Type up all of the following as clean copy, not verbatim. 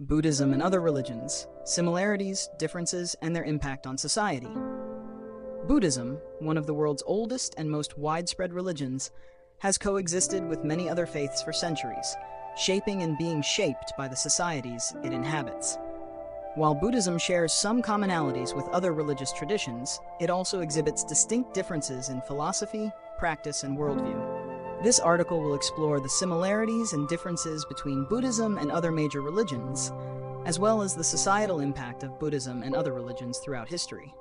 Buddhism and other religions, similarities, differences, and their impact on society. Buddhism, one of the world's oldest and most widespread religions, has coexisted with many other faiths for centuries, shaping and being shaped by the societies it inhabits. While Buddhism shares some commonalities with other religious traditions, it also exhibits distinct differences in philosophy, practice, and worldview. This article will explore the similarities and differences between Buddhism and other major religions, as well as the societal impact of Buddhism and other religions throughout history.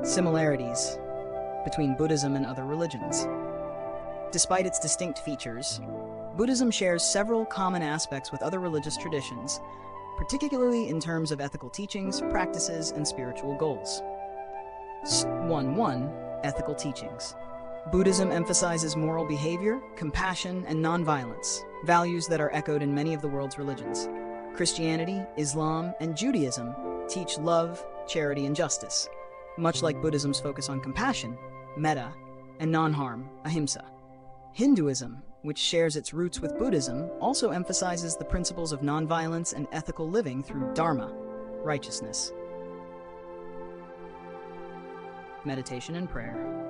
Similarities between Buddhism and other religions. Despite its distinct features, Buddhism shares several common aspects with other religious traditions, particularly in terms of ethical teachings, practices, and spiritual goals. 1. Ethical teachings. Buddhism emphasizes moral behavior, compassion, and nonviolence, values that are echoed in many of the world's religions. Christianity, Islam, and Judaism teach love, charity, and justice, much like Buddhism's focus on compassion, metta, and non-harm, ahimsa. Hinduism, which shares its roots with Buddhism, also emphasizes the principles of nonviolence and ethical living through dharma, righteousness. Meditation and prayer.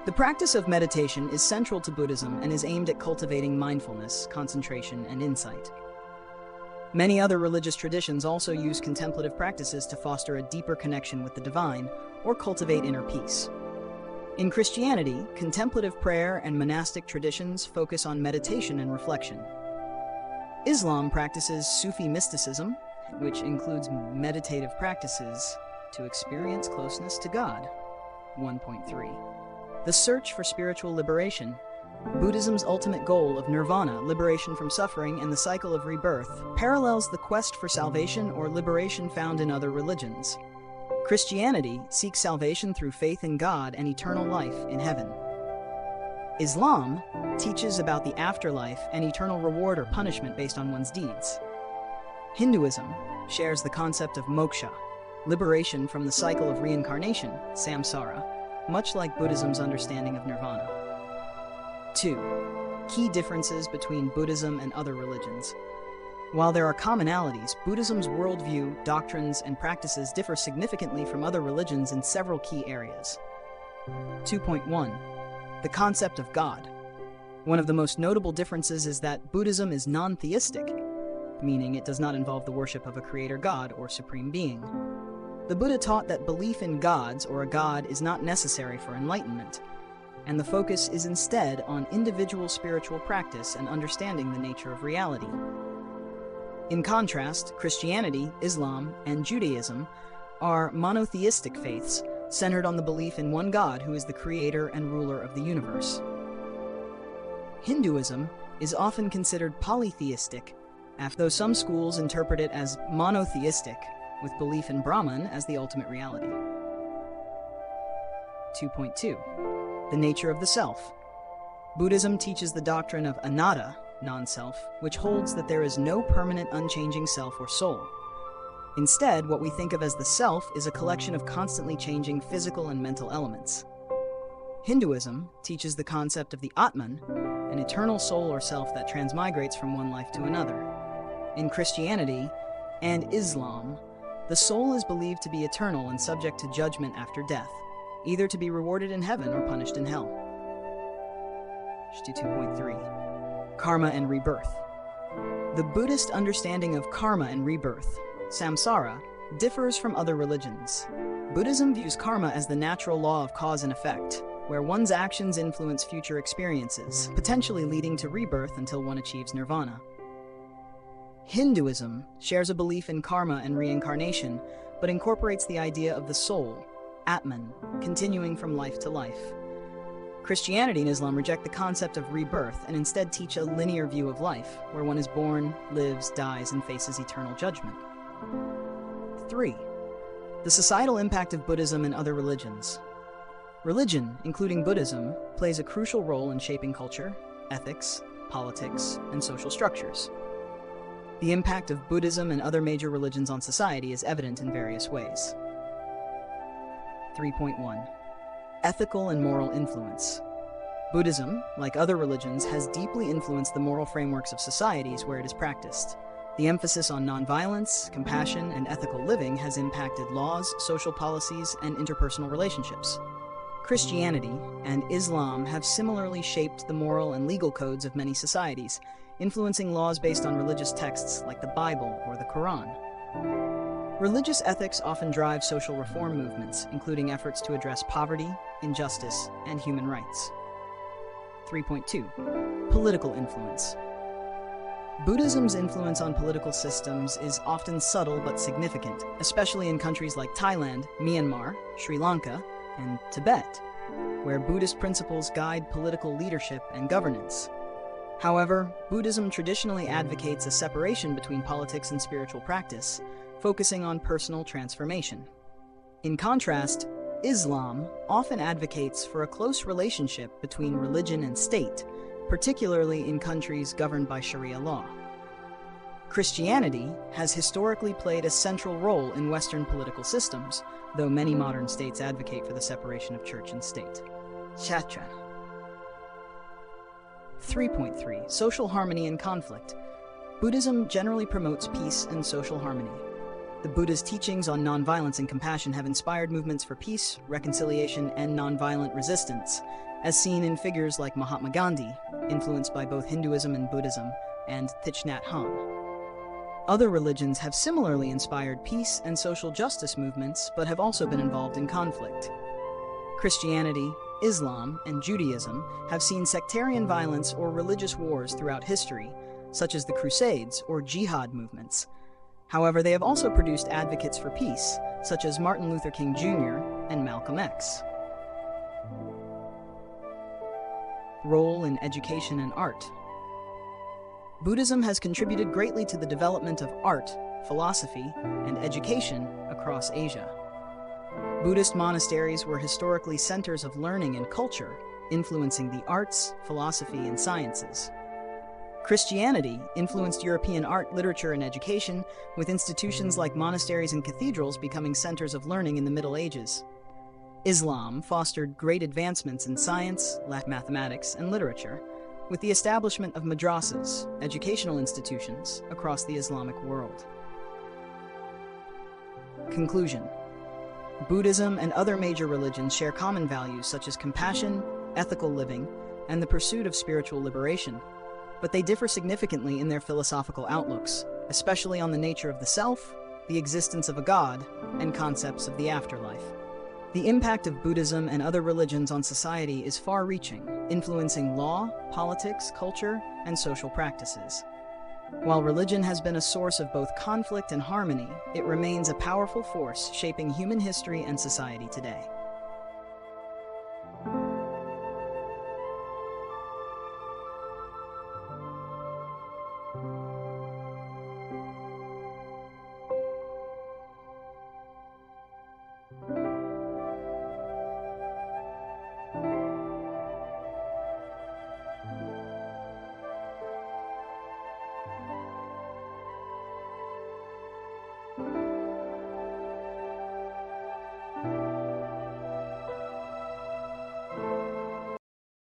The practice of meditation is central to Buddhism and is aimed at cultivating mindfulness, concentration, and insight. Many other religious traditions also use contemplative practices to foster a deeper connection with the divine or cultivate inner peace. In Christianity, contemplative prayer and monastic traditions focus on meditation and reflection. Islam practices Sufi mysticism, which includes meditative practices to experience closeness to God. 1.3. The search for spiritual liberation. Buddhism's ultimate goal of nirvana, liberation from suffering and the cycle of rebirth, parallels the quest for salvation or liberation found in other religions. Christianity seeks salvation through faith in God and eternal life in heaven. Islam teaches about the afterlife and eternal reward or punishment based on one's deeds. Hinduism shares the concept of moksha, liberation from the cycle of reincarnation, samsara, much like Buddhism's understanding of nirvana. 2. Key differences between Buddhism and other religions. While there are commonalities, Buddhism's worldview, doctrines, and practices differ significantly from other religions in several key areas. 2.1. The concept of God. One of the most notable differences is that Buddhism is non-theistic, meaning it does not involve the worship of a creator god or supreme being. The Buddha taught that belief in gods or a god is not necessary for enlightenment, and the focus is instead on individual spiritual practice and understanding the nature of reality. In contrast, Christianity, Islam, and Judaism are monotheistic faiths centered on the belief in one God who is the creator and ruler of the universe. Hinduism is often considered polytheistic, though some schools interpret it as monotheistic, with belief in Brahman as the ultimate reality. 2.2. The nature of the self. Buddhism teaches the doctrine of anatta, non-self, which holds that there is no permanent unchanging self or soul. Instead, what we think of as the self is a collection of constantly changing physical and mental elements. Hinduism teaches the concept of the Atman, an eternal soul or self that transmigrates from one life to another. In Christianity and Islam, the soul is believed to be eternal and subject to judgment after death, either to be rewarded in heaven or punished in hell. 2.3. Karma and rebirth. The Buddhist understanding of karma and rebirth, samsara, differs from other religions. Buddhism views karma as the natural law of cause and effect, where one's actions influence future experiences, potentially leading to rebirth until one achieves nirvana. Hinduism shares a belief in karma and reincarnation, but incorporates the idea of the soul, Atman, continuing from life to life. Christianity and Islam reject the concept of rebirth and instead teach a linear view of life, where one is born, lives, dies, and faces eternal judgment. 3. The societal impact of Buddhism and other religions. Religion, including Buddhism, plays a crucial role in shaping culture, ethics, politics, and social structures. The impact of Buddhism and other major religions on society is evident in various ways. 3.1. Ethical and moral influence. Buddhism, like other religions, has deeply influenced the moral frameworks of societies where it is practiced. The emphasis on nonviolence, compassion, and ethical living has impacted laws, social policies, and interpersonal relationships. Christianity and Islam have similarly shaped the moral and legal codes of many societies, influencing laws based on religious texts like the Bible or the Quran. Religious ethics often drive social reform movements, including efforts to address poverty, injustice, and human rights. 3.2. Political influence. Buddhism's influence on political systems is often subtle but significant, especially in countries like Thailand, Myanmar, Sri Lanka, and Tibet, where Buddhist principles guide political leadership and governance. However, Buddhism traditionally advocates a separation between politics and spiritual practice, focusing on personal transformation. In contrast, Islam often advocates for a close relationship between religion and state, particularly in countries governed by Sharia law. Christianity has historically played a central role in Western political systems, though many modern states advocate for the separation of church and state. Chatra. 3.3. Social harmony and conflict. Buddhism generally promotes peace and social harmony. The Buddha's teachings on nonviolence and compassion have inspired movements for peace, reconciliation, and nonviolent resistance, as seen in figures like Mahatma Gandhi, influenced by both Hinduism and Buddhism, and Thich Nhat Hanh. Other religions have similarly inspired peace and social justice movements, but have also been involved in conflict. Christianity, Islam, and Judaism have seen sectarian violence or religious wars throughout history, such as the Crusades or jihad movements. However, they have also produced advocates for peace, such as Martin Luther King Jr. and Malcolm X. Role in education and art. Buddhism has contributed greatly to the development of art, philosophy, and education across Asia. Buddhist monasteries were historically centers of learning and culture, influencing the arts, philosophy, and sciences. Christianity influenced European art, literature, and education, with institutions like monasteries and cathedrals becoming centers of learning in the Middle Ages. Islam fostered great advancements in science, mathematics, and literature, with the establishment of madrasas, educational institutions, across the Islamic world. Conclusion. Buddhism and other major religions share common values such as compassion, ethical living, and the pursuit of spiritual liberation, but they differ significantly in their philosophical outlooks, especially on the nature of the self, the existence of a god, and concepts of the afterlife. The impact of Buddhism and other religions on society is far-reaching, influencing law, politics, culture, and social practices. While religion has been a source of both conflict and harmony, it remains a powerful force shaping human history and society today.